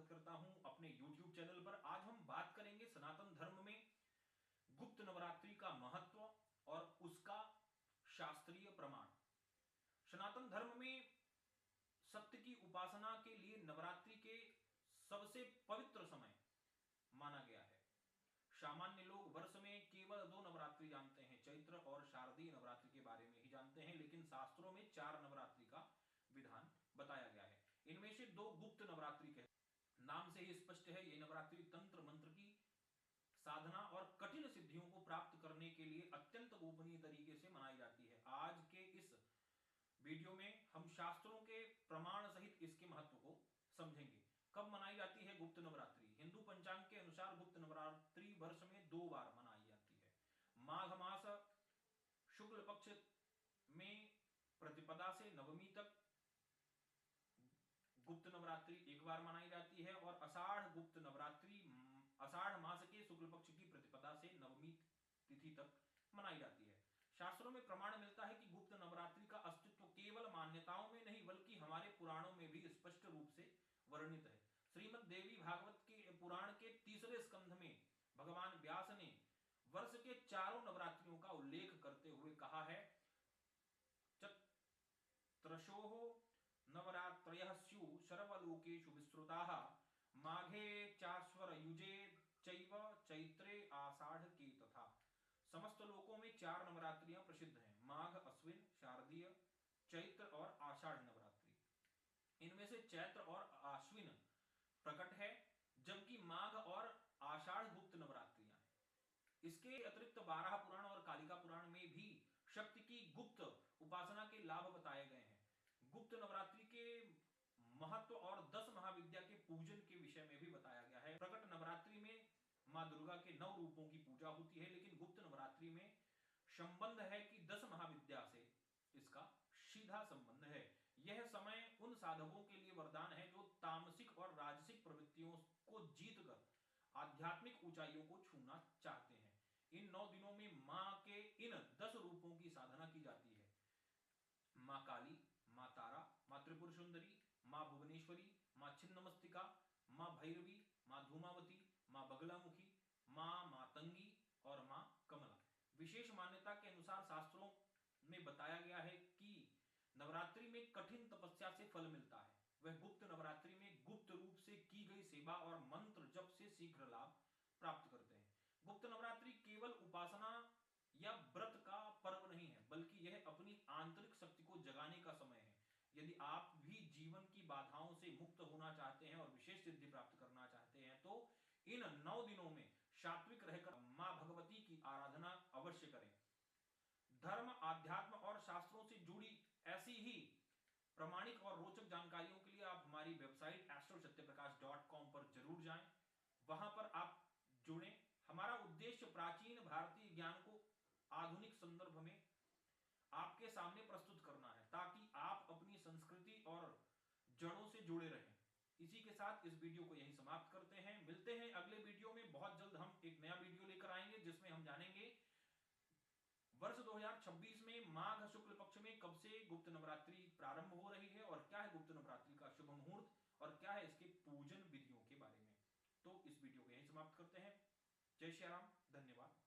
स्वागत करता हूं अपने YouTube चैनल पर। आज हम बात करेंगे सनातन धर्म में गुप्त नवरात्रि का महत्व और उसका शास्त्रीय प्रमाण। सनातन धर्म में सत्य की उपासना के लिए नवरात्रि के सबसे पवित्र समय माना गया है। सामान्य लोग वर्ष में केवल 2 नवरात्रि जानते हैं, चैत्र और शारदीय नवरात्रि के बारे में ही जानते हैं, लेकिन शास्त्रों में 4 नवरात्रि का विधान बताया गया है। इनमें से 2 गुप्त नवरात्रि के नाम से ही स्पष्ट है। ये नवरात्रि तंत्र मंत्र की साधना और कठिन सिद्धियों को प्राप्त करने के लिए अत्यंत गोपनीय तरीके से मनाई जाती है। आज के इस वीडियो में हम शास्त्रों के प्रमाण सहित इसके महत्व को समझेंगे। कब मनाई जाती है गुप्त नवरात्रि? हिंदू पंचांग के अनुसार गुप्त नवरात्रि वर्ष में 2 बार मनाई जाती है। माघ मास शुक्ल पक्ष में प्रतिपदा से नवमी तक गुप्त नवरात्रि एक बार मनाई जाती है और आषाढ़ गुप्त नवरात्रि आषाढ़ मास के शुक्ल पक्ष की प्रतिपदा से नवमी तिथि तक मनाई जाती है। शास्त्रों में प्रमाण मिलता है कि गुप्त नवरात्रि का अस्तित्व केवल मान्यताओं में नहीं बल्कि हमारे पुराणों में भी स्पष्ट रूप से वर्णित है। श्रीमद् देवी भागवत के पुराण के 3रे स्कंध में भगवान व्यास ने वर्ष के 4 नवरात्रियों का उल्लेख करते हुए कहा है, चत्रशोः नवरात्रयः स्युः सर्वलोकेषु विस्तृताः माघे चाश्वर युजे चैव चैत्रे आषाढ़ के तथा। समस्त लोकों में 4 नवरात्रियां प्रसिद्ध हैं, माघ, अश्विन, शारदीय, चैत्र और आषाढ़ नवरात्रि। इनमें से चैत्र और आश्विन प्रकट है, जबकि माघ और आषाढ़ गुप्त नवरात्रियां हैं। इसके अतिरिक्त 12 पुराण और कालिका पुराण में भी शक्ति की गुप्त उपासना के लाभ बताए गए हैं। गुप्त नवरात्रि के महत्व और 10 महाविद्या के पूजन के विषय में भी बताया गया है। प्रकट नवरात्रि में मां दुर्गा के 9 रूपों की पूजा होती है, लेकिन गुप्त नवरात्रि में संबंध है कि 10 महाविद्या से इसका सीधा संबंध है। यह समय उन साधकों के लिए वरदान है जो तामसिक और राजसिक प्रवृत्तियों को जीतकर आध्यात्मिक ऊंचाइयों को छूना चाहते हैं। इन 9 दिनों में मां के इन 10 रूपों की साधना की जाती है। मां काली, मां तारा, मां त्रिपुर सुंदरी, मां भुवनेश्वरी, मां छिन्नमस्तिका, मां भैरवी, मां धूमावती, मां बगलामुखी, मां मातंगी और मां कमला। विशेष मान्यता के अनुसार शास्त्रों में बताया गया है कि नवरात्रि में कठिन तपस्या से फल मिलता है। वह गुप्त नवरात्रि में गुप्त रूप से की गई सेवा और मंत्र जप से शीघ्र लाभ प्राप्त करते हैं। गुप्त नवरात्रि केवल उपासना या व्रत का पर्व नहीं है, बल्कि यह अपनी आंतरिक शक्ति को जगाने का समय है। यदि आप भी जीवन की बाधाओं से मुक्त होना चाहते हैं और विशेष सिद्धि प्राप्त करना चाहते हैं तो इन 9 दिनों में सात्विक रहकर मां भगवती की आराधना अवश्य करें। धर्म, अध्यात्म और शास्त्रों से जुड़ी ऐसी ही प्रामाणिक और रोचक जानकारियों के लिए आप हमारी वेबसाइट astrosatyprakash.com पर जरूर जाएं। वहां पर आप जुड़ें। हमारा उद्देश्य प्राचीन भारतीय ज्ञान को आधुनिक संदर्भ में आपके सामने प्रस्तुत करना है, ताकि आप अपनी संस्कृति और जड़ों से जुड़े रहें। इसी के साथ इस वीडियो को यहीं समाप्त करते हैं। मिलते हैं अगले वीडियो में। बहुत जल्द हम एक नया वीडियो लेकर आएंगे जिसमें हम जानेंगे वर्ष 2026 में माघ शुक्ल पक्ष में कब से गुप्त नवरात्रि प्रारंभ हो रही है और क्या है गुप्त नवरात्रि का शुभ मुहूर्त और क्या है इसके पूजन विधियों के बारे में। तो इस वीडियो को यहीं समाप्त करते हैं। जय श्री राम, धन्यवाद।